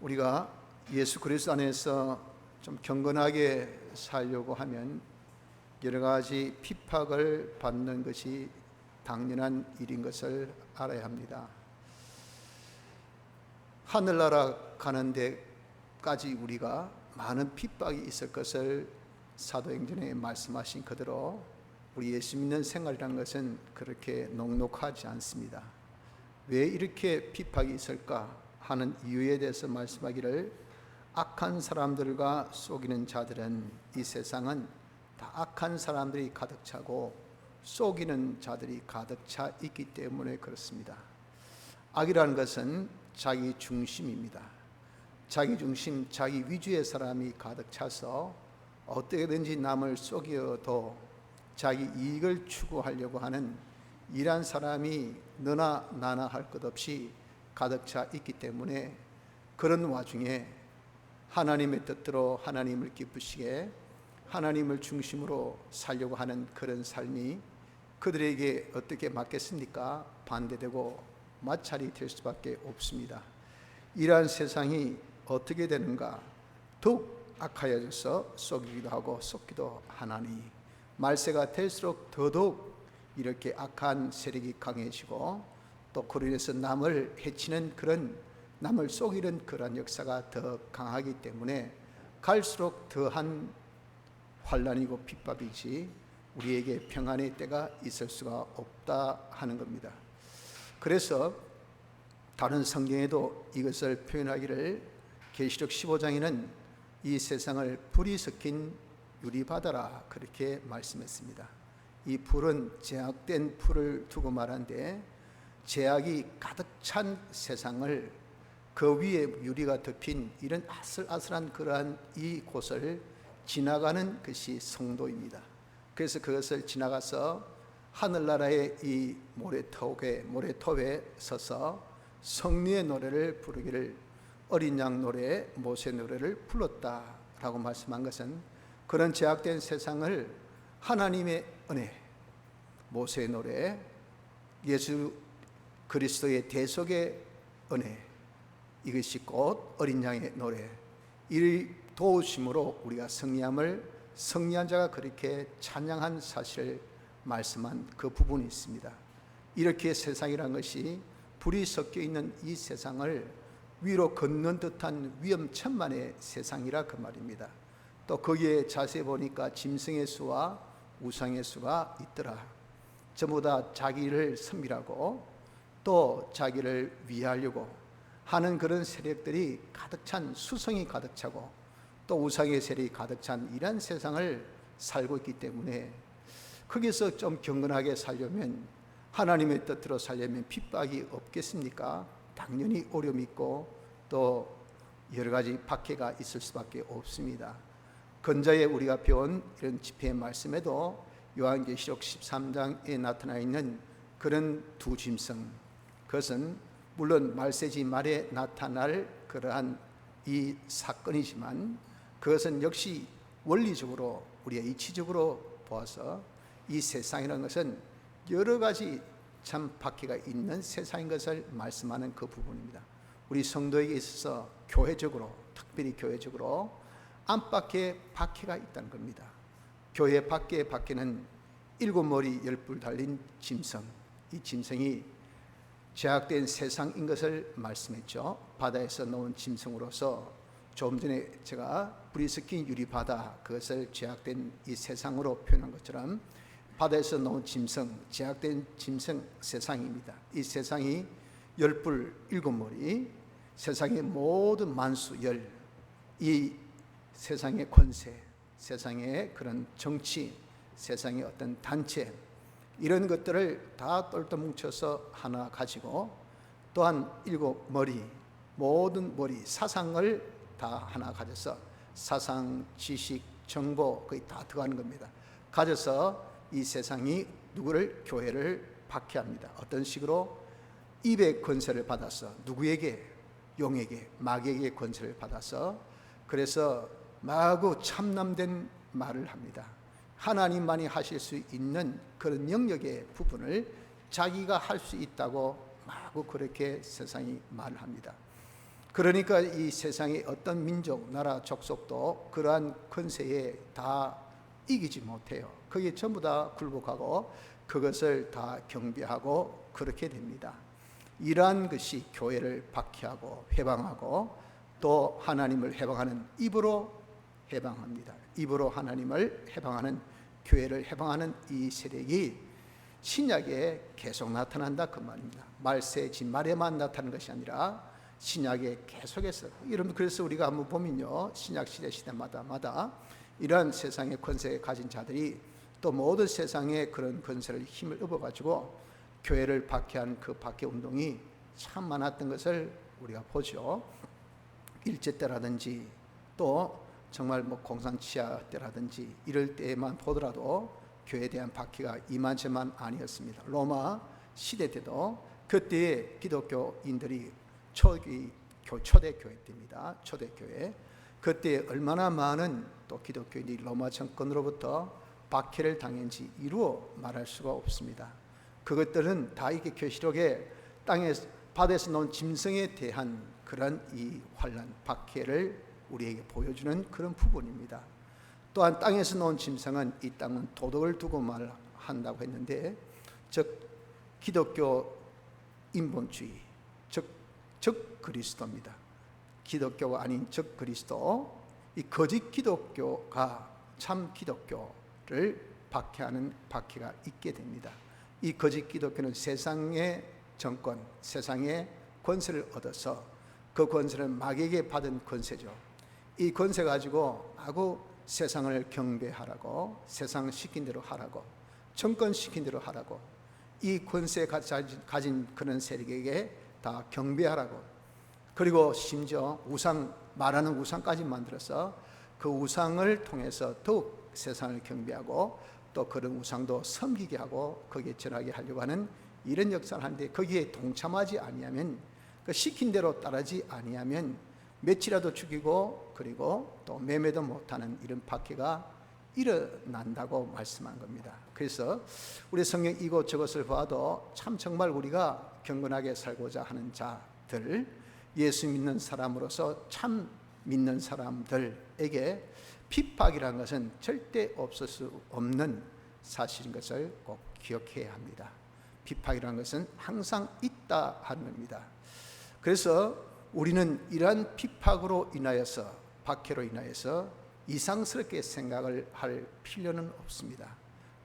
우리가 예수 그리스도 안에서 좀 경건하게 살려고 하면 여러 가지 핍박을 받는 것이 당연한 일인 것을 알아야 합니다. 하늘나라 가는 데까지 우리가 많은 핍박이 있을 것을 사도행전에 말씀하신 그대로 우리 예수 믿는 생활이라는 것은 그렇게 녹록하지 않습니다. 왜 이렇게 핍박이 있을까 하는 이유에 대해서 말씀하기를, 악한 사람들과 속이는 자들은, 이 세상은 다 악한 사람들이 가득 차고 속이는 자들이 가득 차 있기 때문에 그렇습니다. 악이라는 것은 자기 중심입니다. 자기 중심, 자기 위주의 사람이 가득 차서 어떻게든지 남을 속여도 자기 이익을 추구하려고 하는 이러한 사람이 너나 나나 할 것 없이 가득 차 있기 때문에, 그런 와중에 하나님의 뜻대로 하나님을 기쁘시게 하나님을 중심으로 살려고 하는 그런 삶이 그들에게 어떻게 맞겠습니까? 반대되고 마찰이 될 수밖에 없습니다. 이러한 세상이 어떻게 되는가? 더욱 악하여져서 속이기도 하고 속기도 하나니, 말세가 될수록 더더욱 이렇게 악한 세력이 강해지고, 또 그로 인해서 남을 해치는 그런, 남을 속이는 그런 역사가 더 강하기 때문에 갈수록 더한 환난이고 핍박이지 우리에게 평안의 때가 있을 수가 없다 하는 겁니다. 그래서 다른 성경에도 이것을 표현하기를, 계시록 15장에는 이 세상을 불이 섞인 유리바다라 그렇게 말씀했습니다. 이 불은 제약된 풀을 두고 말한데, 제약이 가득 찬 세상을 그 위에 유리가 덮인 이런 아슬아슬한 그러한 이 곳을 지나가는 것이 성도입니다. 그래서 그것을 지나가서 하늘나라의 이 모래톱에 서서 성리의 노래를 부르기를, 어린 양 노래, 모세 노래를 불렀다라고 말씀한 것은, 그런 제약된 세상을 하나님의 은혜, 모세의 노래, 예수 그리스도의 대속의 은혜, 이것이 곧 어린 양의 노래, 이 도우심으로 우리가 승리함을, 승리한 자가 그렇게 찬양한 사실을 말씀한 그 부분이 있습니다. 이렇게 세상이란 것이 불이 섞여 있는 이 세상을 위로 걷는 듯한 위험천만의 세상이라 그 말입니다. 또 거기에 자세히 보니까 짐승의 수와 우상의 수가 있더라. 전부 다 자기를 섬기라고 또 자기를 위하려고 하는 그런 세력들이 가득 찬, 수성이 가득 차고 또 우상의 세력이 가득 찬 이런 세상을 살고 있기 때문에, 거기서 좀 경건하게 살려면, 하나님의 뜻대로 살려면 핍박이 없겠습니까? 당연히 어려움이 있고 또 여러 가지 박해가 있을 수밖에 없습니다. 건자에 우리가 배운 이런 집회의 말씀에도 요한계시록 13장에 나타나 있는 그런 두 짐승, 그것은 물론 말세지 말에 나타날 그러한 이 사건이지만, 그것은 역시 원리적으로 우리가 이치적으로 보아서 이 세상이라는 것은 여러 가지 참 박해가 있는 세상인 것을 말씀하는 그 부분입니다. 우리 성도에게 있어서 교회적으로, 특별히 교회적으로 안팎에 박해가 있다는 겁니다. 교회 밖의 박해는 7머리 10뿔 달린 짐승, 이 짐승이 제약된 세상인 것을 말씀했죠. 바다에서 나온 짐승으로서, 조금 전에 제가 불이 섞인 유리바다, 그것을 제약된 이 세상으로 표현한 것처럼 바다에서 나온 짐승, 제약된 짐승 세상입니다. 이 세상이 10뿔 7머리, 세상의 모든 만수 열, 이 세상의 권세, 세상의 그런 정치, 세상의 어떤 단체, 이런 것들을 다 똘똘 뭉쳐서 하나 가지고, 또한 7머리, 모든 머리, 사상을 다 하나 가져서, 사상, 지식, 정보 거의 다 들어가는 겁니다. 가져서 이 세상이 누구를, 교회를 박해합니다. 어떤 식으로? 입의 권세를 받아서 누구에게? 용에게, 마귀에게 권세를 받아서, 그래서 마구 참남된 말을 합니다. 하나님만이 하실 수 있는 그런 영역의 부분을 자기가 할 수 있다고 마구 그렇게 세상이 말을 합니다. 그러니까 이 세상의 어떤 민족, 나라, 족속도 그러한 권세에 다 이기지 못해요. 그게 전부 다 굴복하고 그것을 다 경배하고 그렇게 됩니다. 이러한 것이 교회를 박해하고 해방하고 또 하나님을 해방하는 입으로 해방합니다. 입으로 하나님을 해방하는, 교회를 해방하는 이 세력이 신약에 계속 나타난다 그 말입니다. 말세 진말에만 나타나는 것이 아니라 신약에 계속해서, 여러분 그래서 우리가 한번 보면요, 신약 시대마다 이러한 세상의 권세를 가진 자들이 또 모든 세상의 그런 권세를 힘을 얻어가지고 교회를 박해한 그 박해 운동이 참 많았던 것을 우리가 보죠. 일제 때라든지 또 정말 공산치하 때라든지 이럴 때만 보더라도 교회에 대한 박해가 이만저만 아니었습니다. 로마 시대 때도 그때의 기독교인들이 초대교회 때입니다. 초대교회. 그때 얼마나 많은 또 기독교인들이 로마 정권으로부터 박해를 당했는지 이루어 말할 수가 없습니다. 그것들은 다 이게 계시록에 땅에 바다에서 나온 짐승에 대한 그런 이 환난, 박해를 우리에게 보여주는 그런 부분입니다. 또한 땅에서 나온 짐승은 이 땅은 도덕을 두고 말한다고 했는데, 즉 기독교 인본주의, 즉 그리스도입니다. 기독교가 아닌 즉 그리스도, 이 거짓 기독교가 참 기독교를 박해하는 박해가 있게 됩니다. 이 거짓 기독교는 세상의 정권, 세상의 권세를 얻어서 그 권세를 마귀에게 받은 권세죠. 이 권세 가지고 마구 세상을 경배하라고, 세상 시킨 대로 하라고, 정권 시킨 대로 하라고, 이 권세 가진 그런 세력에게 다 경배하라고, 그리고 심지어 우상, 말하는 우상까지 만들어서 그 우상을 통해서 더욱 세상을 경배하고 또 그런 우상도 섬기게 하고 거기에 전하게 하려고 하는 이런 역사를 하는데, 거기에 동참하지 아니하면, 그 시킨 대로 따르지 아니하면 며칠이라도 죽이고 그리고 또 매매도 못하는 이런 박해가 일어난다고 말씀한 겁니다. 그래서 우리 성경 이것저것을 봐도 참 정말 우리가 경건하게 살고자 하는 자들, 예수 믿는 사람으로서 참 믿는 사람들에게 핍박이라는 것은 절대 없을 수 없는 사실인 것을 꼭 기억해야 합니다. 핍박이라는 것은 항상 있다 하는 겁니다. 그래서 우리는 이러한 핍박으로 인하여서, 박해로 인하여서 이상스럽게 생각을 할 필요는 없습니다.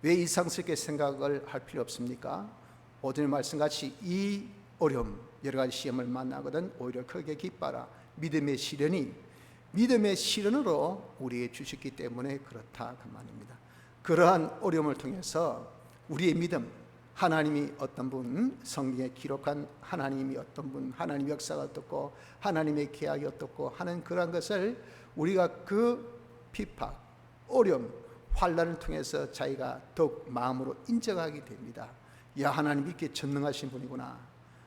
왜 이상스럽게 생각을 할 필요 없습니까? 오늘 말씀같이 이 어려움, 여러 가지 시험을 만나거든 오히려 크게 기뻐라. 믿음의 시련이 믿음의 시련으로 우리에게 주셨기 때문에 그렇다 그 말입니다. 그러한 어려움을 통해서 우리의 믿음, 하나님이 어떤 분, 성경에 기록한 하나님이 어떤 분, 하나님의 역사가 어떻고 하나님의 계약이 어떻고 하는 그러한 것을 우리가 그 핍박, 어려움, 환난을 통해서 자기가 더욱 마음으로 인정하게 됩니다. 야, 하나님이 이렇게 전능하신 분이구나,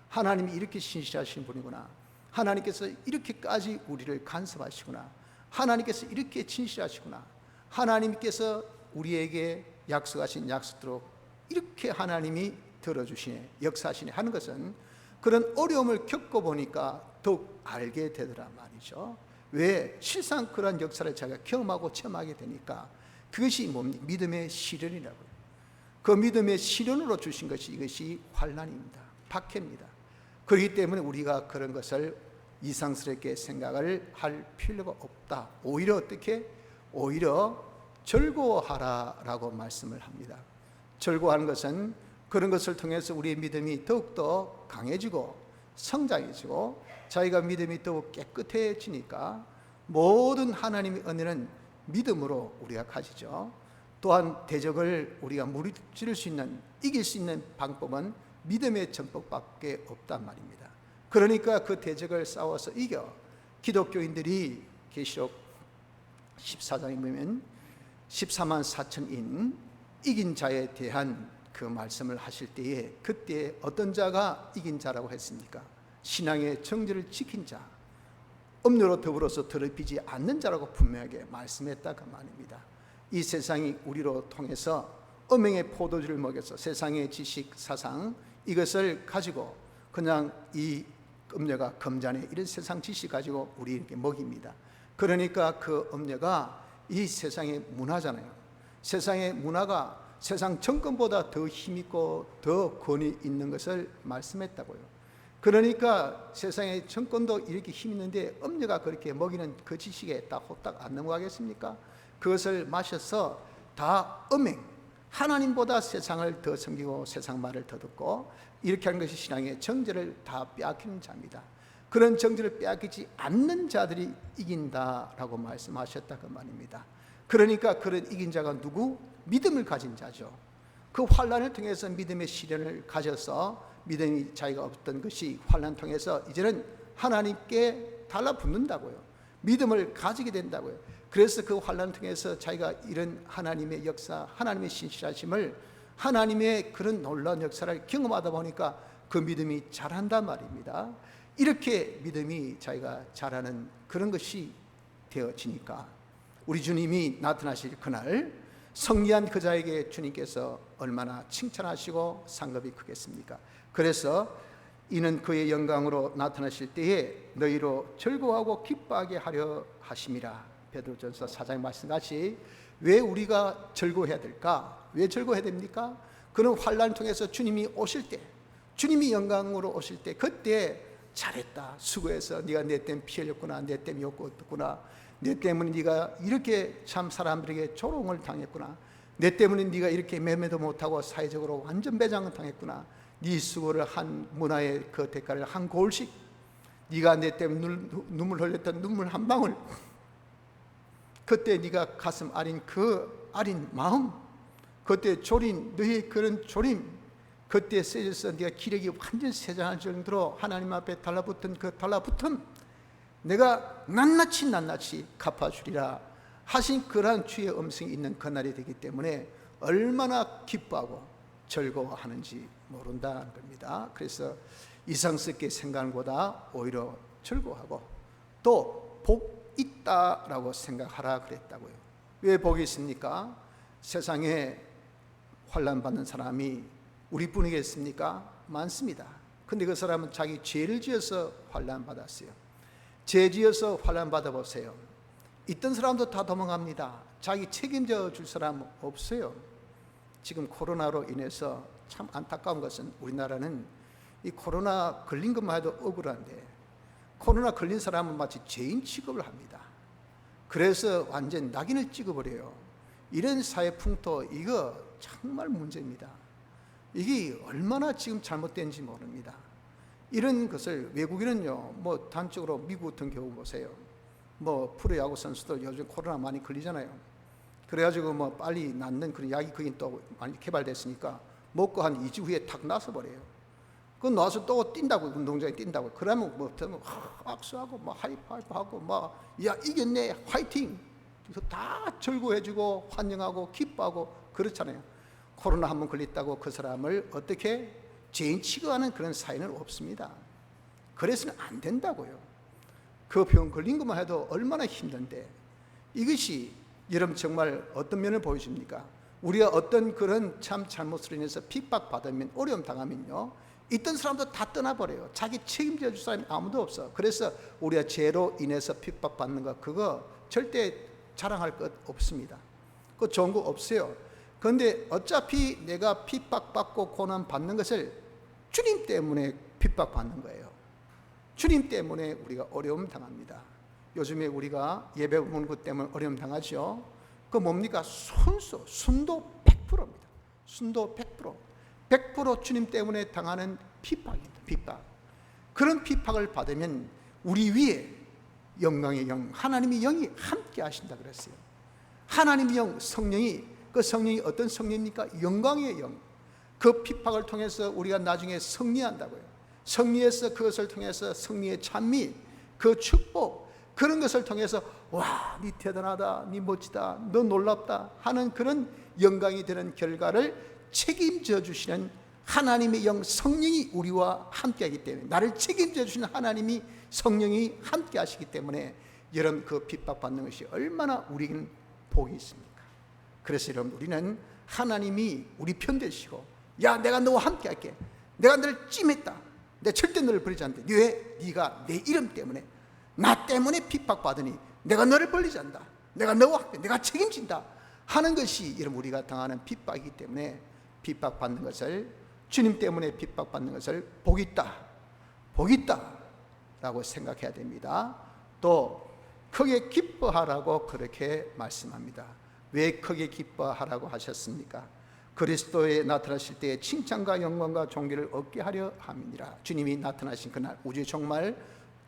하나님이 이렇게 신실하신 분이구나, 하나님께서 이렇게까지 우리를 간섭하시구나, 하나님께서 이렇게 진실하시구나, 하나님께서 우리에게 약속하신 약속대로 이렇게 하나님이 들어주시네, 역사하시네 하는 것은 그런 어려움을 겪어보니까 더욱 알게 되더라 말이죠. 왜? 실상 그런 역사를 자기가 경험하고 체험하게 되니까 그것이 뭡니까? 믿음의 시련이라고요. 그 믿음의 시련으로 주신 것이 이것이 환난입니다. 박해입니다. 그렇기 때문에 우리가 그런 것을 이상스럽게 생각을 할 필요가 없다. 오히려 어떻게? 오히려 즐거워하라라고 말씀을 합니다. 즐거워하는 것은 그런 것을 통해서 우리의 믿음이 더욱더 강해지고 성장해지고 자기가 믿음이 더욱 깨끗해지니까 모든 하나님의 은혜는 믿음으로 우리가 가지죠. 또한 대적을 우리가 무찌를 수 있는, 이길 수 있는 방법은 믿음의 전법밖에 없단 말입니다. 그러니까 그 대적을 싸워서 이겨. 기독교인들이 계시록 14장에 보면 14만 4천인 이긴 자에 대한 그 말씀을 하실 때에 그때 어떤 자가 이긴 자라고 했습니까? 신앙의 정죄를 지킨 자, 음료로 더불어서 더럽히지 않는 자라고 분명하게 말씀했다 그 말입니다. 이 세상이 우리로 통해서 음행의 포도주를 먹여서 세상의 지식, 사상 이것을 가지고 그냥 이 음녀가 금잔에 이런 세상 지식 가지고 우리 이렇게 먹입니다. 그러니까 그 음녀가 이 세상의 문화잖아요. 세상의 문화가 세상 정권보다 더 힘있고 더 권위 있는 것을 말씀했다고요. 그러니까 세상의 정권도 이렇게 힘 있는데 음녀가 그렇게 먹이는 그 지식에 딱 호딱 안 넘어가겠습니까? 그것을 마셔서 다 음행, 하나님보다 세상을 더 섬기고 세상 말을 더 듣고 이렇게 하는 것이 신앙의 정죄를 다 빼앗기는 자입니다. 그런 정죄를 빼앗기지 않는 자들이 이긴다라고 말씀하셨다 그 말입니다. 그러니까 그런 이긴 자가 누구? 믿음을 가진 자죠. 그 환난을 통해서 믿음의 시련을 가져서 믿음이 자기가 없던 것이 환난 통해서 이제는 하나님께 달라붙는다고요. 믿음을 가지게 된다고요. 그래서 그 환난을 통해서 자기가 이런 하나님의 역사, 하나님의 신실하심을, 하나님의 그런 놀라운 역사를 경험하다 보니까 그 믿음이 자란단 말입니다. 이렇게 믿음이 자기가 자라는 그런 것이 되어지니까 우리 주님이 나타나실 그날 성리한 그 자에게 주님께서 얼마나 칭찬하시고 상급이 크겠습니까? 그래서 이는 그의 영광으로 나타나실 때에 너희로 즐거워하고 기뻐하게 하려 하심이라. 베드로전서 4장 말씀같이 왜 우리가 즐거워해야 될까? 왜 즐거워해야 됩니까? 그는 환난을 통해서 주님이 오실 때, 주님이 영광으로 오실 때, 그때 잘했다, 수고해서 네가 내 때문에 피 흘렸구나, 내 때문에 욕 얻었구나, 내 때문에 네가 이렇게 참 사람들에게 조롱을 당했구나, 내 때문에 네가 이렇게 매매도 못하고 사회적으로 완전 배짱을 당했구나, 네 수고를 한 문화의 그 대가를 한 거울씩, 네가 내 때문에 눈물 흘렸던 눈물 한 방울, 그때 네가 가슴 아린 그 아린 마음, 그때 졸인 너의 그런 졸임, 그때 세져서 네가 기력이 완전 쇠잔할 정도로 하나님 앞에 달라붙은 그 달라붙음, 내가 낱낱이 갚아주리라 하신 그러한 주의 음성이 있는 그날이 되기 때문에 얼마나 기뻐하고 즐거워하는지 모른다는 겁니다. 그래서 이상스럽게 생각하는 것보다 오히려 즐거워하고 또 복 있다라고 생각하라 그랬다고요. 왜 복이 있습니까? 세상에 환난 받는 사람이 우리뿐이겠습니까? 많습니다. 근데 그 사람은 자기 죄를 지어서 환난 받았어요. 죄 지어서 환난 받아보세요. 있던 사람도 다 도망갑니다. 자기 책임져 줄 사람 없어요. 지금 코로나로 인해서 참 안타까운 것은 우리나라는 이 코로나 걸린 것만 해도 억울한데 코로나 걸린 사람은 마치 죄인 취급을 합니다. 그래서 완전 낙인을 찍어버려요. 이런 사회 풍토, 이거 정말 문제입니다. 이게 얼마나 지금 잘못된지 모릅니다. 이런 것을 외국인은요, 뭐 단적으로 미국 같은 경우 보세요. 뭐 프로야구 선수들 요즘 코로나 많이 걸리잖아요. 그래가지고 뭐 빨리 낫는 그런 약이 거긴 또 많이 개발됐으니까 먹고 한 2주 후에 탁 나서 버려요. 그 나서 또 뛴다고, 운동장에 뛴다고. 그러면 뭐 악수하고 뭐 하이파이브하고 막 야 이겼네 화이팅, 이거 다 즐거워해주고 환영하고 기뻐하고 그렇잖아요. 코로나 한번 걸렸다고 그 사람을 어떻게 죄인 취급하는 그런 사회는 없습니다. 그래서는 안 된다고요. 그 병 걸린 것만 해도 얼마나 힘든데, 이것이 여러분 정말 어떤 면을 보여줍니까? 우리가 어떤 그런 참 잘못으로 인해서 핍박받으면, 어려움 당하면요, 있던 사람도 다 떠나버려요. 자기 책임져 줄 사람이 아무도 없어. 그래서 우리가 죄로 인해서 핍박받는 거, 그거 절대 자랑할 것 없습니다. 그거 좋은 거 없어요. 그런데 어차피 내가 핍박받고 고난받는 것을 주님 때문에 핍박받는 거예요. 주님 때문에 우리가 어려움 당합니다. 요즘에 우리가 예배 보는 것 때문에 어려움 당하죠. 그 뭡니까? 순도 100%입니다. 순도 100% 주님 때문에 당하는 핍박입니다. 핍박. 그런 핍박을 받으면 우리 위에 영광의 영, 하나님의 영이 함께 하신다 그랬어요. 하나님의 영, 성령이, 그 성령이 어떤 성령입니까? 영광의 영. 그 핍박을 통해서 우리가 나중에 승리한다고요. 승리해서 그것을 통해서 승리의 찬미, 그 축복, 그런 것을 통해서 와, 니 대단하다, 니 멋지다, 너 놀랍다 하는 그런 영광이 되는 결과를 책임져 주시는 하나님의 영, 성령이 우리와 함께하기 때문에, 나를 책임져 주시는 하나님이, 성령이 함께 하시기 때문에 여러분 그 핍박받는 것이 얼마나 우리에게는 복이 있습니까? 그래서 여러분, 우리는 하나님이 우리 편 되시고, 야 내가 너와 함께 할게, 내가 너를 찜했다, 내 절대 너를 버리지 않는다. 왜? 네가 내 이름 때문에, 나 때문에 핍박받으니 내가 너를 버리지 않는다. 내가 너와 함께, 내가 책임진다 하는 것이 여러분 우리가 당하는 핍박이기 때문에 핍박받는 것을, 주님 때문에 핍박받는 것을 복 있다 라고 생각해야 됩니다. 또 크게 기뻐하라고 그렇게 말씀합니다. 왜 크게 기뻐하라고 하셨습니까? 그리스도에 나타나실 때에 칭찬과 영광과 존귀를 얻게 하려 함이니라. 주님이 나타나신 그날 우주의 종말,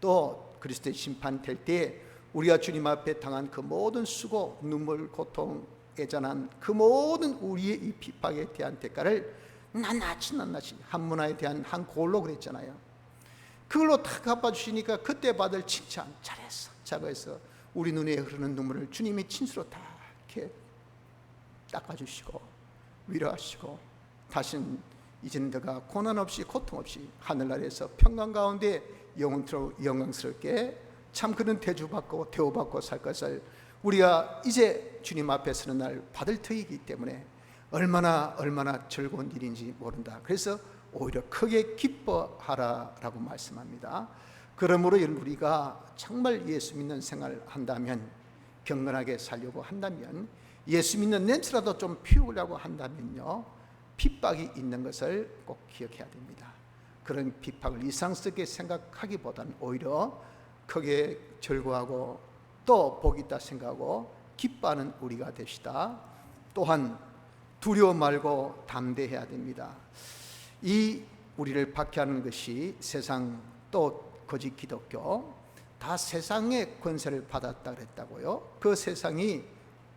또 그리스도의 심판될 때에 우리가 주님 앞에 당한 그 모든 수고, 눈물, 고통, 애잔한 그 모든 우리의 이 핍박에 대한 대가를 낱낱이 한 문화에 대한 한 골로 그랬잖아요. 그걸로 다 갚아주시니까 그때 받을 칭찬, 잘했어, 자거해서 우리 눈에 흐르는 눈물을 주님이 친수로 다 이렇게 닦아주시고 위로하시고, 다시는 이제는 너가 고난 없이 고통 없이 하늘나라에서 평강 가운데 영원토록 영광스럽게 참 그런 대주받고 대우받고 살 것을 우리가 이제 주님 앞에 서는 날 받을 터이기 때문에 얼마나 즐거운 일인지 모른다. 그래서 오히려 크게 기뻐하라라고 말씀합니다. 그러므로 우리가 정말 예수 믿는 생활을 한다면, 경건하게 살려고 한다면, 예수 믿는 냄새라도 좀 피우려고 한다면요, 핍박이 있는 것을 꼭 기억해야 됩니다. 그런 핍박을 이상스럽게 생각하기보다는 오히려 크게 즐거워하고 또 복이 있다 생각하고 기뻐하는 우리가 됩시다. 또한 두려워 말고 담대해야 됩니다. 이 우리를 박해하는 것이 세상, 또 거짓 기독교, 다 세상의 권세를 받았다 그랬다고요. 그 세상이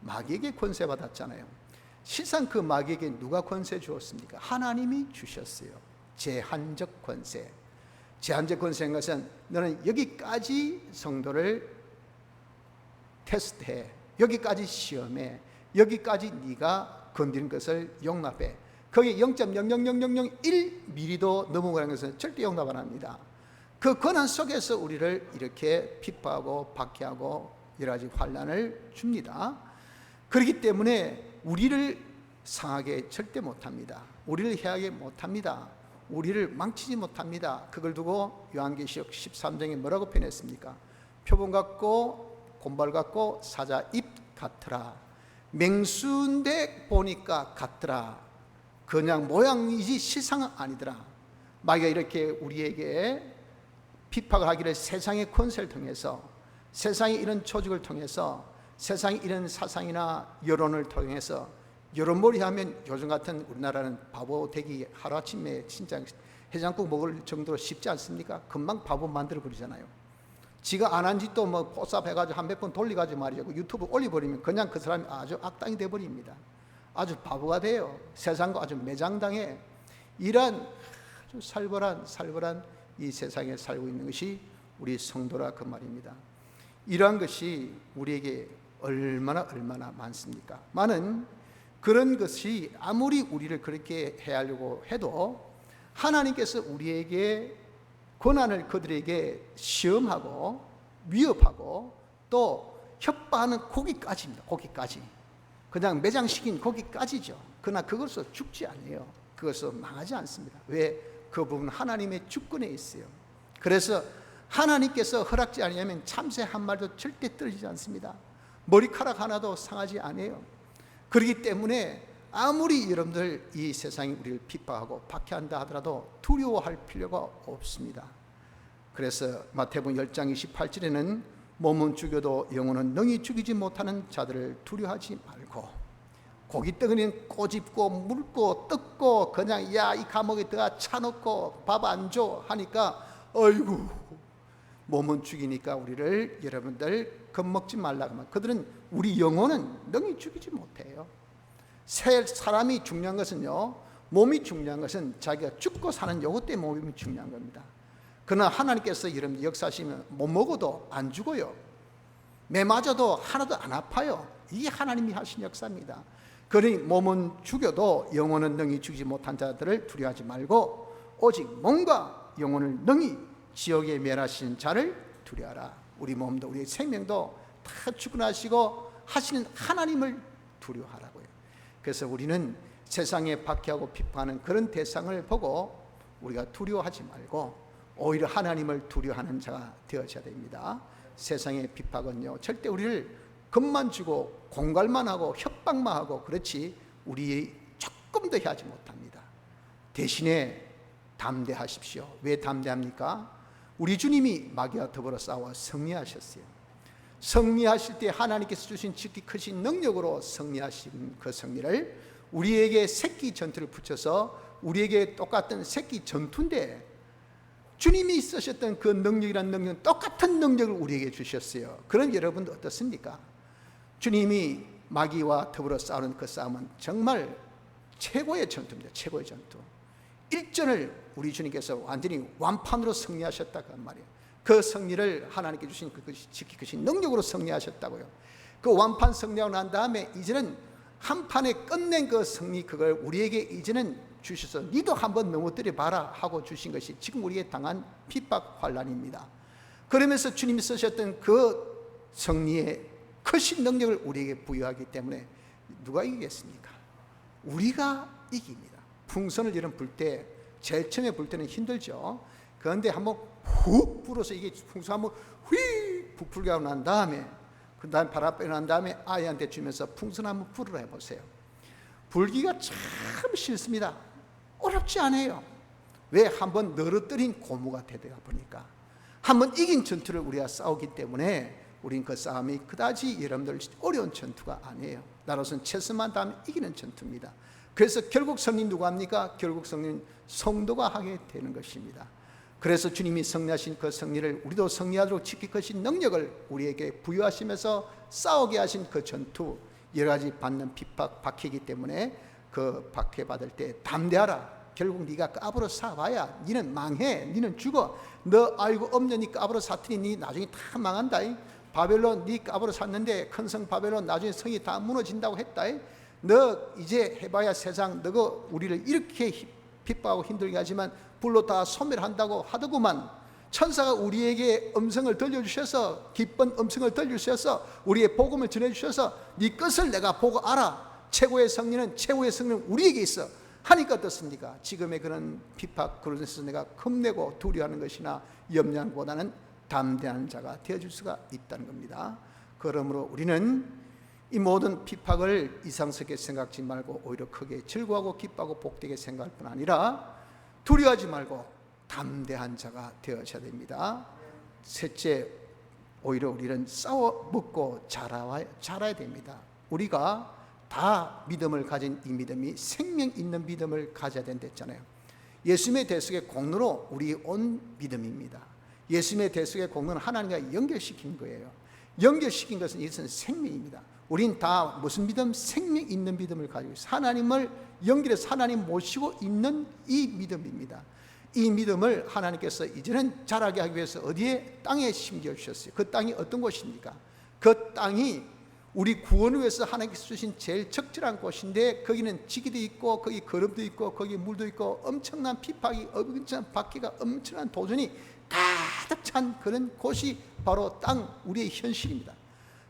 마귀에게 권세 받았잖아요. 실상 그 마귀에게 누가 권세 주었습니까? 하나님이 주셨어요. 제한적 권세. 제한적 권세인 것은 너는 여기까지 성도를 테스트해, 여기까지 시험해, 여기까지 네가 건드린 것을 용납해. 거기 0.00001mm도 넘어가는 것은 절대 용납 안 합니다. 그 권한 속에서 우리를 이렇게 핍박하고 박해하고 여러 가지 환난을 줍니다. 그렇기 때문에 우리를 상하게 절대 못합니다. 우리를 해하게 못합니다. 우리를 망치지 못합니다. 그걸 두고 요한계시록 13장에 뭐라고 표현했습니까? 표본 같고 곰발 같고 사자 입 같으라. 맹수인데 보니까 같더라. 그냥 모양이지 실상은 아니더라. 마귀가 이렇게 우리에게 핍박을 하기를 세상의 권세를 통해서, 세상의 이런 조직을 통해서, 세상의 이런 사상이나 여론을 통해서, 여론몰이 하면 요즘 같은 우리나라는 바보 되기 하루아침에 진짜 해장국 먹을 정도로 쉽지 않습니까? 금방 바보 만들어 버리잖아요. 지가 안 한 짓도 뭐 포섭해가지고 한 몇 번 돌려가지고 말이죠. 유튜브 올려버리면 그냥 그 사람이 아주 악당이 돼버립니다. 아주 바보가 돼요. 세상과 아주 매장당해. 이런 아주 살벌한 이 세상에 살고 있는 것이 우리 성도라 그 말입니다. 이러한 것이 우리에게 얼마나 많습니까? 많은 그런 것이 아무리 우리를 그렇게 해하려고 해도 하나님께서 우리에게 고난을 그들에게 시험하고 위협하고 또 협박하는 거기까지입니다. 거기까지. 그냥 매장시킨 거기까지죠. 그러나 그것으로 죽지 않아요. 그것으로 망하지 않습니다. 왜? 그 부분은 하나님의 주권에 있어요. 그래서 하나님께서 허락지 않으면 참새 한 마리도 절대 떨어지지 않습니다. 머리카락 하나도 상하지 않아요. 그렇기 때문에 아무리 여러분들 이 세상이 우리를 핍박하고 박해한다 하더라도 두려워할 필요가 없습니다. 그래서 마태복음 10장 28절에는 몸은 죽여도 영혼은 능히 죽이지 못하는 자들을 두려워하지 말고, 고깃덩어리는 꼬집고 물고 뜯고 그냥 야 이 감옥에 들어가 차놓고 밥 안 줘 하니까 어이구 몸은 죽이니까 우리를 여러분들 겁먹지 말라고 하면 그들은 우리 영혼은 능히 죽이지 못해요. 사람이 중요한 것은요, 몸이 중요한 것은 자기가 죽고 사는 요것 때문에 몸이 중요한 겁니다. 그러나 하나님께서 여러분 역사하시면 못 먹어도 안 죽어요. 매 맞아도 하나도 안 아파요. 이게 하나님이 하신 역사입니다. 그러니 몸은 죽여도 영혼은 능히 죽이지 못한 자들을 두려워하지 말고 오직 몸과 영혼을 능히 지옥에 멸하시는 자를 두려워하라. 우리 몸도 우리 생명도 다 주권하시고 하시는 하나님을 두려워하라고요. 그래서 우리는 세상에 박해하고 비판하는 그런 대상을 보고 우리가 두려워하지 말고 오히려 하나님을 두려워하는 자가 되어져야 됩니다. 세상의 핍박은요, 절대 우리를 겁만 주고 공갈만 하고 협박만 하고 그렇지 우리 조금도 하지 못합니다. 대신에 담대하십시오. 왜 담대합니까? 우리 주님이 마귀와 더불어 싸워 승리하셨어요. 승리하실 때 하나님께서 주신 지극히 크신 능력으로 승리하신 그 승리를 우리에게 새끼 전투를 붙여서 우리에게 똑같은 새끼 전투인데, 주님이 쓰셨던 그 능력이란 능력은 똑같은 능력을 우리에게 주셨어요. 그럼 여러분도 어떻습니까? 주님이 마귀와 더불어 싸우는 그 싸움은 정말 최고의 전투입니다. 최고의 전투. 일전을 우리 주님께서 완전히 완판으로 승리하셨다고 한 말이에요. 그 승리를 하나님께 주신 그 지극히 크신 능력으로 승리하셨다고요. 그 완판 승리하고 난 다음에 이제는 한 판에 끝낸 그 승리, 그걸 우리에게 이제는 주셔서 니도 한번 넘어뜨려 봐라 하고 주신 것이 지금 우리에게 당한 핍박 환난입니다. 그러면서 주님이 쓰셨던 그 승리의 크신 능력을 우리에게 부여하기 때문에 누가 이기겠습니까? 우리가 이깁니다. 풍선을 이런 불 때, 제일 처음에 불 때는 힘들죠. 그런데 한번 훅 불어서 이게 풍선 한번 휘 부풀게 하고 난 다음에, 그 다음에 바람 빼고 난 다음에 아이한테 주면서 풍선 한번 불으라 해보세요. 불기가 참 싫습니다. 어렵지 않아요. 왜? 한번 늘어뜨린 고무가 되다 보니까, 한번 이긴 전투를 우리가 싸우기 때문에 우린 그 싸움이 그다지 여러분들 어려운 전투가 아니에요. 나로서는 최선만 다하면 이기는 전투입니다. 그래서 결국 승리 누가 합니까? 결국 승리는 성도가 하게 되는 것입니다. 그래서 주님이 승리하신 그 승리를 우리도 승리하도록 지키기 크신 능력을 우리에게 부여하시면서 싸우게 하신 그 전투, 여러 가지 받는 핍박, 박해이기 때문에 그 박해받을 때 담대하라. 결국 네가 까불어 사봐야 니는 망해, 니는 죽어. 너 알고 없느니 까불어 샀더니 니 나중에 다 망한다. 바벨론 니 까불어 샀는데 큰 성 바벨론 나중에 성이 다 무너진다고 했다. 너 이제 해봐야 세상 너가 우리를 이렇게 핍박하고 힘들게 하지만 불로 다 소멸한다고 하더구만. 천사가 우리에게 음성을 들려주셔서, 기쁜 음성을 들려주셔서 우리의 복음을 전해주셔서 네 것을 내가 보고 알아. 최고의 승리는 우리에게 있어 하니까 어떻습니까? 지금의 그런 핍박, 그것에서 내가 겁내고 두려워하는 것이나 염려하는 것보다는 담대한 자가 되어줄 수가 있다는 겁니다. 그러므로 우리는 이 모든 핍박을 이상스럽게 생각지 말고 오히려 크게 즐거워하고 기뻐하고 복되게 생각할 뿐 아니라 두려워하지 말고 담대한 자가 되어져야 됩니다. 셋째, 오히려 우리는 싸워 먹고 자라야 됩니다. 우리가 다 믿음을 가진 이 믿음이 생명 있는 믿음을 가져야 된다 했잖아요. 예수님의 대속의 공로로 우리 온 믿음입니다. 예수님의 대속의 공로는 하나님과 연결시킨 거예요. 연결시킨 것은 이것은 생명입니다. 우린 다 무슨 믿음? 생명 있는 믿음을 가지고 있어요. 하나님을 연결해서 하나님 모시고 있는 이 믿음입니다. 이 믿음을 하나님께서 이제는 자라게 하기 위해서 어디에? 땅에 심겨주셨어요. 그 땅이 어떤 곳입니까? 그 땅이 우리 구원을 위해서 하나님께서 주신 제일 적절한 곳인데, 거기는 지기도 있고 거기 거름도 있고 거기 물도 있고 엄청난 핍박이, 엄청난 박해가, 엄청난 도전이 가득 찬 그런 곳이 바로 땅, 우리의 현실입니다.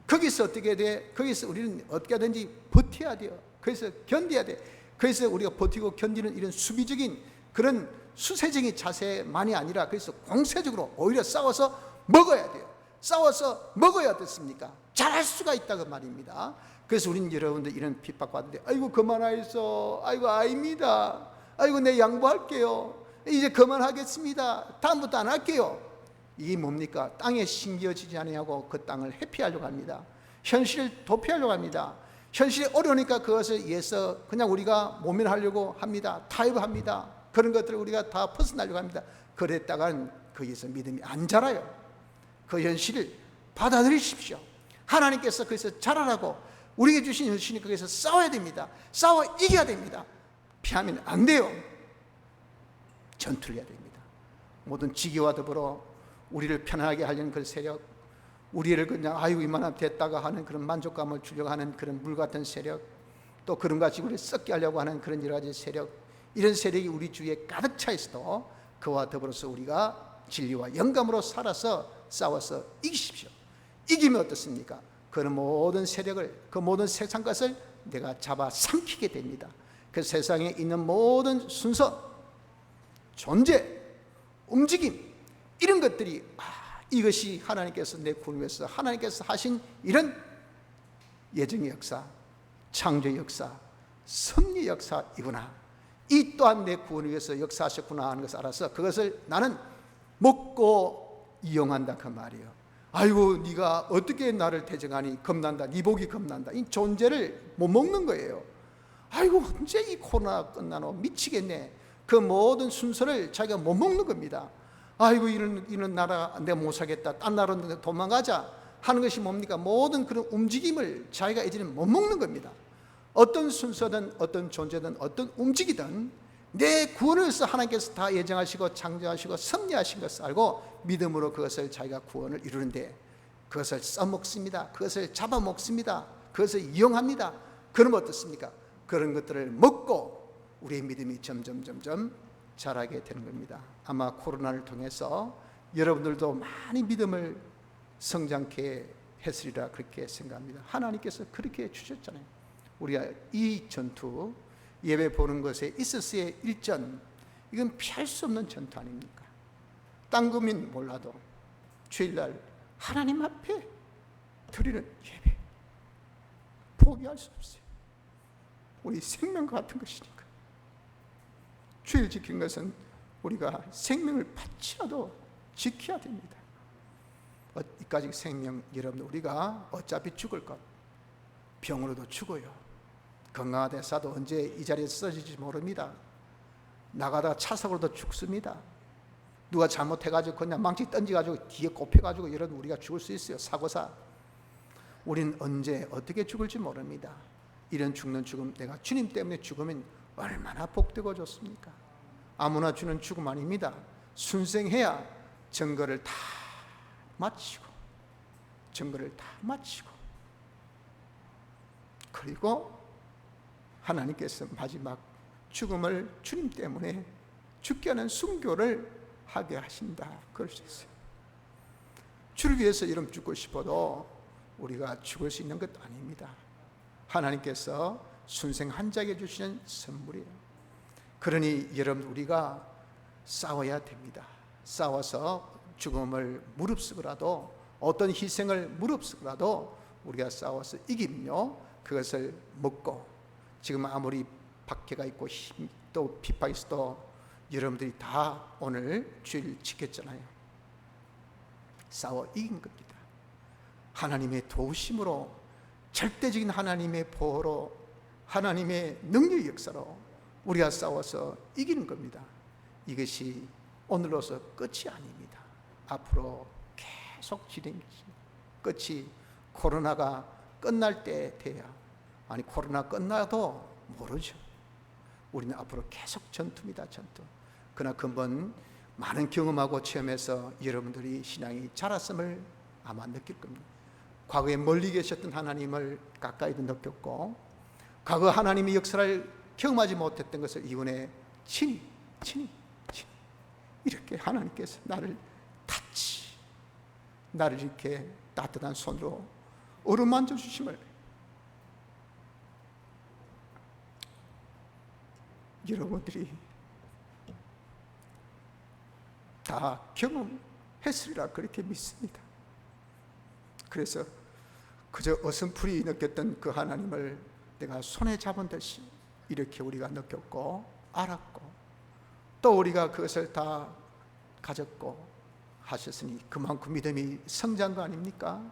거기서 어떻게 돼? 거기서 우리는 어떻게 하든지 버텨야 돼요. 거기서 견뎌야 돼. 그래서 우리가 버티고 견디는 이런 수비적인 그런 수세적인 자세만이 아니라, 그래서 공세적으로 오히려 싸워서 먹어야 돼요. 싸워서 먹어야 됐습니까? 잘할 수가 있다고 말입니다. 그래서 우리는 여러분들 이런 핍박받는데, 아이고 그만하겠어, 아이고 아닙니다, 아이고 내 양보할게요, 이제 그만하겠습니다, 다음부터 안 할게요. 이게 뭡니까? 땅에 심겨지지 않냐고 그 땅을 회피하려고 합니다. 현실을 도피하려고 합니다. 현실이 어려우니까 그것을 위해서 그냥 우리가 모면하려고 합니다. 타협합니다. 그런 것들을 우리가 다 벗어나려고 합니다. 그랬다간 거기서 믿음이 안 자라요. 그 현실을 받아들이십시오. 하나님께서 거기서 자라라고 우리에게 주신 현실이 거기서 싸워야 됩니다. 싸워 이겨야 됩니다. 피하면 안 돼요. 전투를 해야 됩니다. 모든 지기와 더불어 우리를 편안하게 하려는 그 세력, 우리를 그냥 아이고 이만하면 됐다가 하는 그런 만족감을 주려고 하는 그런 물 같은 세력, 또 그런 것 가지고 우리를 썩게 하려고 하는 그런 여러 가지 세력, 이런 세력이 우리 주위에 가득 차 있어도 그와 더불어서 우리가 진리와 영감으로 살아서 싸워서 이기십시오. 이기면 어떻습니까? 그런 모든 세력을, 그 모든 세상 것을 내가 잡아 삼키게 됩니다. 그 세상에 있는 모든 순서, 존재, 움직임, 이런 것들이 이것이 하나님께서 내 구원을 위해서 하나님께서 하신 이런 예정의 역사, 창조의 역사, 섭리의 역사이구나, 이 또한 내 구원을 위해서 역사하셨구나 하는 것을 알아서 그것을 나는 먹고 이용한다 그 말이에요. 아이고 네가 어떻게 나를 대적하니 겁난다, 네 복이 겁난다, 이 존재를 못 먹는 거예요. 아이고 언제 이 코로나 끝나노, 미치겠네, 그 모든 순서를 자기가 못 먹는 겁니다. 아이고 이런 나라 내가 못 살겠다, 딴 나라로 도망가자 하는 것이 뭡니까? 모든 그런 움직임을 자기가 이제는 못 먹는 겁니다. 어떤 순서든 어떤 존재든 어떤 움직이든 내 구원을 위해서 하나님께서 다 예정하시고 창조하시고 섭리하신 것을 알고 믿음으로 그것을 자기가 구원을 이루는데 그것을 써먹습니다. 그것을 잡아먹습니다. 그것을 이용합니다. 그러면 어떻습니까? 그런 것들을 먹고 우리의 믿음이 점점 자라게 되는 겁니다. 아마 코로나를 통해서 여러분들도 많이 믿음을 성장케 했으리라 그렇게 생각합니다. 하나님께서 그렇게 주셨잖아요. 우리가 이 전투, 예배 보는 것에 있어서의 일전, 이건 피할 수 없는 전투 아닙니까? 딴 거면 몰라도 주일날 하나님 앞에 드리는 예배 포기할 수 없어요. 우리 생명과 같은 것이니까. 주일 지킨 것은 우리가 생명을 바치라도 지켜야 됩니다. 이까지 생명, 여러분들 우리가 어차피 죽을 것, 병으로도 죽어요. 건강하다 사도 언제 이 자리에서 쓰러질지 모릅니다. 나가다가 차석으로도 죽습니다. 누가 잘못해가지고 그냥 망치 던져가지고 뒤에 꼽혀가지고 여러분 우리가 죽을 수 있어요. 사고사. 우린 언제 어떻게 죽을지 모릅니다. 이런 죽는 죽음, 내가 주님 때문에 죽으면 얼마나 복되고 좋습니까? 아무나 주는 죽음 아닙니다. 순생해야 증거를 다 마치고 그리고 하나님께서 마지막 죽음을 주님 때문에 죽게 하는 순교를 하게 하신다, 그럴 수 있어요. 주를 위해서 이름 죽고 싶어도 우리가 죽을 수 있는 것도 아닙니다. 하나님께서 순생 한 자에게 주시는 선물이에요. 그러니 여러분 우리가 싸워야 됩니다. 싸워서 죽음을 무릅쓰고라도, 어떤 희생을 무릅쓰고라도 우리가 싸워서 이기면요, 그것을 먹고, 지금 아무리 박해가 있고 또 핍박이 있어도 여러분들이 다 오늘 주일 지켰잖아요. 싸워 이긴 겁니다. 하나님의 도우심으로, 절대적인 하나님의 보호로, 하나님의 능력의 역사로 우리가 싸워서 이기는 겁니다. 이것이 오늘로서 끝이 아닙니다. 앞으로 계속 진행되지. 끝이 코로나가 끝날 때 돼야, 아니 코로나 끝나도 모르죠. 우리는 앞으로 계속 전투입니다. 전투. 그러나 근본 많은 경험하고 체험해서 여러분들이 신앙이 자랐음을 아마 느낄 겁니다. 과거에 멀리 계셨던 하나님을 가까이도 느꼈고, 과거 하나님의 역사를 경험하지 못했던 것을 이번에 친히 이렇게 하나님께서 나를 이렇게 따뜻한 손으로 어루만져 주심을 여러분들이 다 경험했으리라 그렇게 믿습니다. 그래서 그저 어슴푸리 느꼈던 그 하나님을 내가 손에 잡은 듯이 이렇게 우리가 느꼈고 알았고, 또 우리가 그것을 다 가졌고 하셨으니 그만큼 믿음이 성장한 거 아닙니까?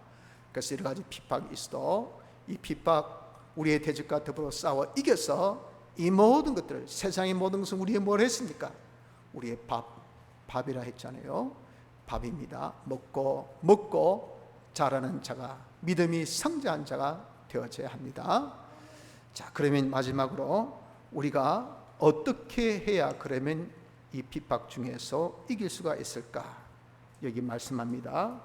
그래서 여러 가지 핍박이 있어도 이 핍박, 우리의 대적과 더불어 싸워 이겨서 이 모든 것들을, 세상의 모든 것은 우리의 뭘 했습니까? 우리의 밥이라 했잖아요. 밥입니다. 먹고 자라는 자가, 믿음이 성장한 자가 되어져야 합니다. 자, 그러면 마지막으로 우리가 어떻게 해야 그러면 이 핍박 중에서 이길 수가 있을까? 여기 말씀합니다.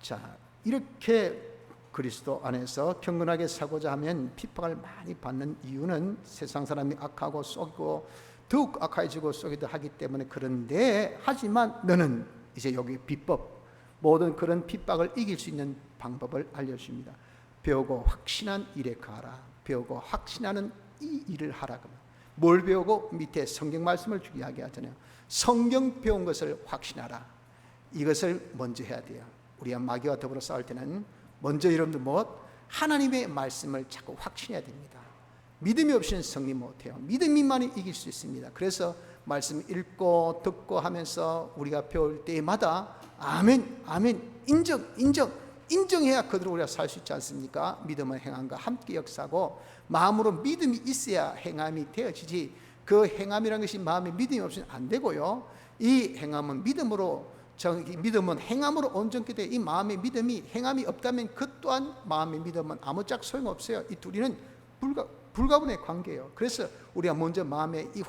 자, 이렇게 그리스도 안에서 경건하게 살고자 하면 핍박을 많이 받는 이유는 세상 사람이 악하고 속이고 더욱 악해지고 속이도 하기 때문에 그런데, 하지만 너는 이제 여기 비법, 모든 그런 핍박을 이길 수 있는 방법을 알려줍니다. 배우고 확신한 일에 가라. 배우고 확신하는 이 일을 하라. 뭘 배우고? 밑에 성경 말씀을 이야기하잖아요. 성경 배운 것을 확신하라. 이것을 먼저 해야 돼요. 우리가 마귀와 더불어 싸울 때는 먼저 여러분들 하나님의 말씀을 자꾸 확신해야 됩니다. 믿음이 없이는 승리 못해요. 믿음이만이 이길 수 있습니다. 그래서 말씀 읽고 듣고 하면서 우리가 배울 때마다 아멘, 아멘, 인정해야 그대로 우리가 살 수 있지 않습니까? 믿음은 행함과 함께 역사고 마음으로 믿음이 있어야 행함이 되어지지, 그 행함이라는 것이 마음에 믿음이 없으면 안 되고요. 이 행함은 믿음은 행함으로 온전케 돼. 이 마음의 믿음이 행함이 없다면 그 또한 마음의 믿음은 아무짝 소용없어요. 이 둘이는 불가분의 관계예요. 그래서 우리가 먼저 마음의 이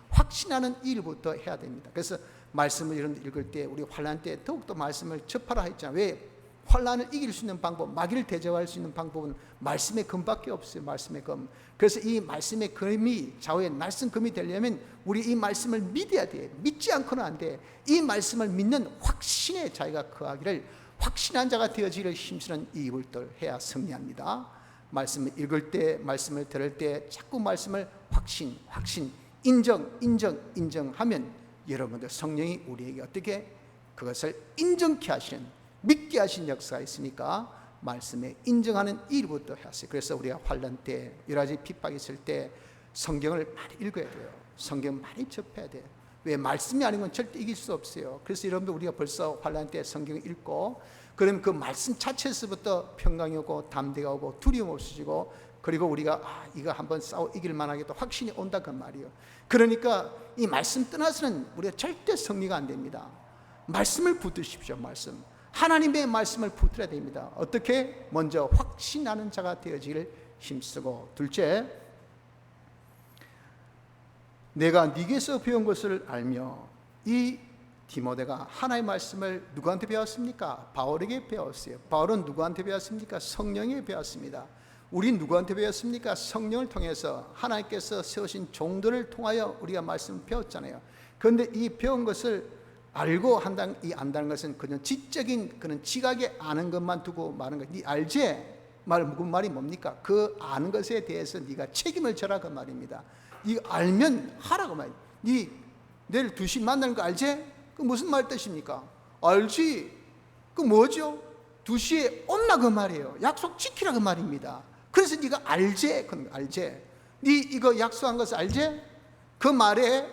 확신하는 일부터 해야 됩니다. 그래서 말씀을 이런 읽을 때 우리 환난 때 더욱더 말씀을 접하라 했잖아요. 왜? 환난을 이길 수 있는 방법, 마귀를 대적할 수 있는 방법은 말씀의 금밖에 없어요. 말씀의 금. 그래서 이 말씀의 금이 좌우의 날선 금이 되려면 우리 이 말씀을 믿어야 돼. 믿지 않고는 안 돼. 이 말씀을 믿는 확신에 자기가 거하기를, 확신한 자가 되어지기를 힘쓰는 이 일을 해야 승리합니다. 말씀을 읽을 때, 말씀을 들을 때 자꾸 말씀을 확신, 인정하면 여러분들 성령이 우리에게 어떻게 그것을 인정케 하시는, 믿게 하신 역사가 있으니까 말씀에 인정하는 일부터 하세요. 그래서 우리가 환난 때, 여러 가지 핍박이 있을 때 성경을 많이 읽어야 돼요. 성경 많이 접해야 돼요. 왜? 말씀이 아닌 건 절대 이길 수 없어요. 그래서 여러분들 우리가 벌써 환난 때 성경을 읽고 그러면 그 말씀 자체에서부터 평강이 오고 담대가 오고 두려움 없어지고, 그리고 우리가 이거 한번 싸워 이길 만하겠다 확신이 온다 그 말이에요. 그러니까 이 말씀 떠나서는 우리가 절대 승리가 안 됩니다. 말씀을 붙드십시오. 말씀, 하나님의 말씀을 붙들어야 됩니다. 어떻게? 먼저 확신하는 자가 되어지기를 힘쓰고, 둘째, 내가 네게서 배운 것을 알며. 이 디모데가 하나님의 말씀을 누구한테 배웠습니까? 바울에게 배웠어요. 바울은 누구한테 배웠습니까? 성령에게 배웠습니다. 우린 누구한테 배웠습니까? 성령을 통해서 하나님께서 세우신 종들을 통하여 우리가 말씀을 배웠잖아요. 그런데 이 배운 것을 알고 안다는 것은 그냥 지적인 그런 지각에 아는 것만 두고 말하는 거예요. 네 알지? 말이 뭡니까? 그 아는 것에 대해서 네가 책임을 져라 그 말입니다. 네 알면 하라고 말이에요. 네 내일 2시 만나는 거 알지? 그 무슨 말 뜻입니까? 알지? 그 뭐죠? 2시에 온나 그 말이에요. 약속 지키라 그 말입니다. 그래서 네가 알지? 알지? 네 이거 약속한 것을 알지? 그 말에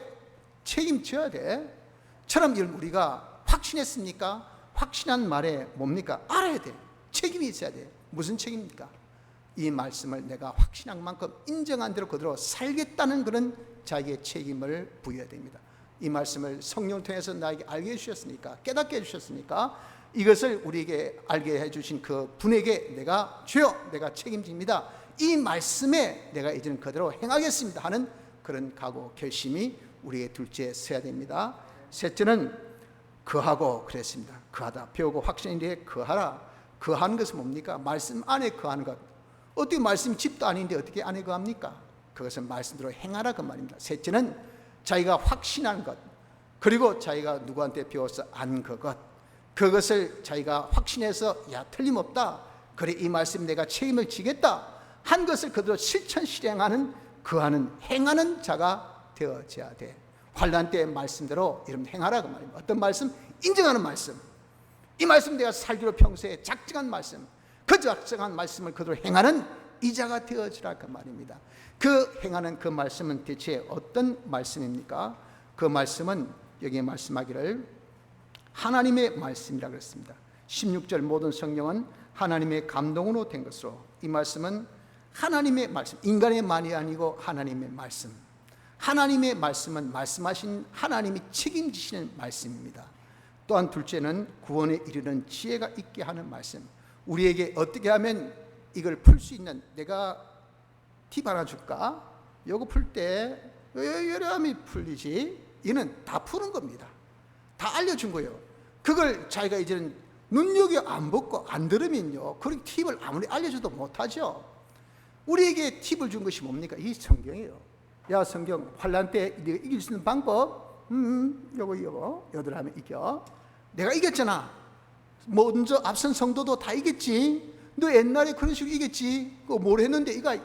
책임져야 돼. 처럼 우리가 확신했습니까? 확신한 말에 뭡니까? 알아야 돼. 책임이 있어야 돼. 무슨 책임입니까? 이 말씀을 내가 확신한 만큼 인정한 대로 그대로 살겠다는 그런 자기의 책임을 부여해야 됩니다. 이 말씀을 성령 통해서 나에게 알게 해주셨으니까, 깨닫게 해주셨으니까 이것을 우리에게 알게 해주신 그 분에게 내가 주여 내가 책임집니다. 이 말씀에 내가 이제는 그대로 행하겠습니다 하는 그런 각오, 결심이 우리의 둘째 서야 됩니다. 셋째는 거하고 그랬습니다. 거하다. 배우고 확신에 대해 거하라. 거하는 것은 뭡니까? 말씀 안에 거하는 것. 어떻게 말씀이 집도 아닌데 어떻게 안에 거합니까? 그것은 말씀대로 행하라 그 말입니다. 셋째는 자기가 확신한 것, 그리고 자기가 누구한테 배워서 안 그것, 그것을 자기가 확신해서 틀림없다, 그래 이 말씀 내가 책임을 지겠다 한 것을 그대로 실천 실행하는, 거하는, 행하는 자가 되어져야 돼. 환난 때의 말씀대로 여러분 행하라 그 말입니다. 어떤 말씀? 인정하는 말씀. 이 말씀 내가 살기로 평소에 작정한 말씀, 그 작정한 말씀을 그대로 행하는 이자가 되어지라 그 말입니다. 그 행하는 그 말씀은 대체 어떤 말씀입니까? 그 말씀은 여기에 말씀하기를 하나님의 말씀이라고 그랬습니다. 16절 모든 성경은 하나님의 감동으로 된 것으로, 이 말씀은 하나님의 말씀, 인간의 말이 아니고 하나님의 말씀. 하나님의 말씀은 말씀하신 하나님이 책임지시는 말씀입니다. 또한 둘째는 구원에 이르는 지혜가 있게 하는 말씀. 우리에게 어떻게 하면 이걸 풀 수 있는, 내가 팁 하나 줄까? 요거 풀 때 여러 하면 풀리지. 이는 다 푸는 겁니다. 다 알려준 거예요. 그걸 자기가 이제는 눈여겨 안 보고 안 들으면요, 그런 팁을 아무리 알려줘도 못하죠. 우리에게 팁을 준 것이 뭡니까? 이 성경이에요. 야 성경, 환난 때 네가 이길 수 있는 방법, 요거 여들 하면 이겨. 내가 이겼잖아. 먼저 앞선 성도도 다 이겼지. 너 옛날에 그런 식으로 이겼지. 그거 뭘 했는데 이거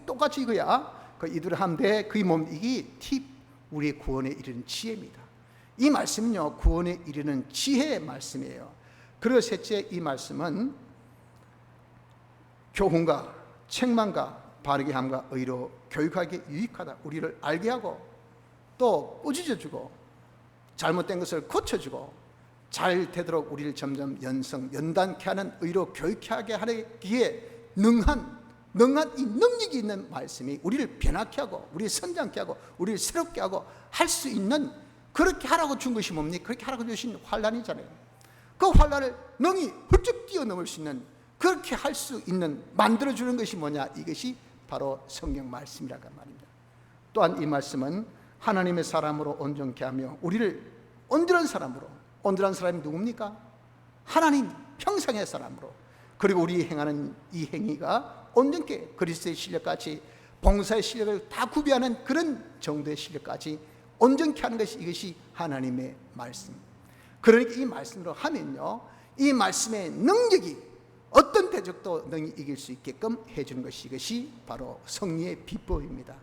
똑같이 이거야. 그 이들 하면 돼. 그게 이게 팁, 우리의 구원에 이르는 지혜입니다. 이 말씀은요, 구원에 이르는 지혜의 말씀이에요. 그리고 셋째, 이 말씀은 교훈과 책망과 바르게 함과 의로 교육하기에 유익하다. 우리를 알게 하고 또 꾸짖어주고 잘못된 것을 고쳐주고 잘 되도록 우리를 점점 연단케 하는, 의로 교육하게 하기에 능한 이 능력이 있는 말씀이 우리를 변화케 하고 우리를 선장케 하고 우리를 새롭게 하고 할 수 있는, 그렇게 하라고 준 것이 뭡니까? 그렇게 하라고 주신 환난이잖아요. 그 환난을 능히 훌쩍 뛰어넘을 수 있는, 그렇게 할 수 있는, 만들어주는 것이 뭐냐? 이것이 바로 성경 말씀이라고 말입니다. 또한 이 말씀은 하나님의 사람으로 온전케 하며 우리를 온전한 사람으로, 온전한 사람이 누굽니까? 하나님 형상의 사람으로, 그리고 우리 행하는 이 행위가 온전케 그리스도의 실력까지, 봉사의 실력을 다 구비하는 그런 정도의 실력까지 온전케 하는 것이, 이것이 하나님의 말씀. 그러니까 이 말씀으로 하면요, 이 말씀의 능력이 어떤 대적도 능히 이길 수 있게끔 해주는 것이, 이것이 바로 승리의 비법입니다.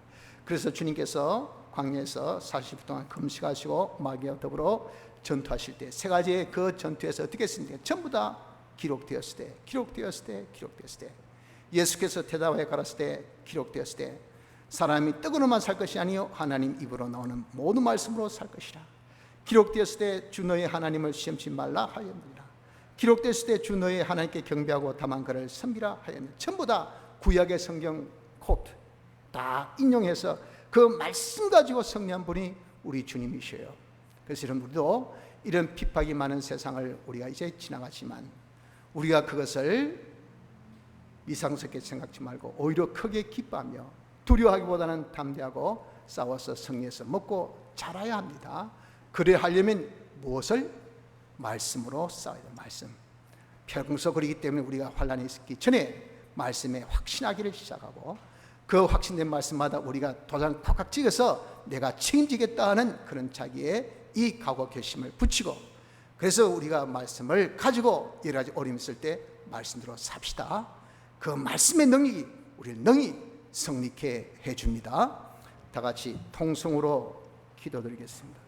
그래서 주님께서 광야에서 40일 동안 금식하시고 마귀와 더불어 전투하실 때 세 가지의 그 전투에서 어떻게 했습니까? 전부 다 기록되었을 때 예수께서 대답하여 가라사대 때, 기록되었을 때 사람이 떡으로만 살 것이 아니요 하나님 입으로 나오는 모든 말씀으로 살 것이라. 기록되었을 때 주 너의 하나님을 시험치 말라 하였느니라. 기록되었을 때 주 너의 하나님께 경배하고 다만 그를 섬기라 하였느니라. 전부 다 구약의 성경 코트 다 인용해서 그 말씀 가지고 승리한 분이 우리 주님이셔요. 그래서 여러분, 우리도 이런 핍박이 많은 세상을 우리가 이제 지나가지만 우리가 그것을 이상스럽게 생각지 말고 오히려 크게 기뻐하며 두려워하기보다는 담대하고 싸워서 승리해서 먹고 자라야 합니다. 그래 하려면 무엇을? 말씀으로 싸워야 돼요. 말씀. 평소 그러기 때문에 우리가 환난이 있기 전에 말씀에 확신하기를 시작하고, 그 확신된 말씀마다 우리가 도장 콱콱 찍어서 내가 책임지겠다 하는 그런 자기의 이 각오 결심을 붙이고, 그래서 우리가 말씀을 가지고 여러 가지 어려움이 있을 때 말씀대로 삽시다. 그 말씀의 능력이 우리를 능히 승리케 해줍니다. 다 같이 통성으로 기도드리겠습니다.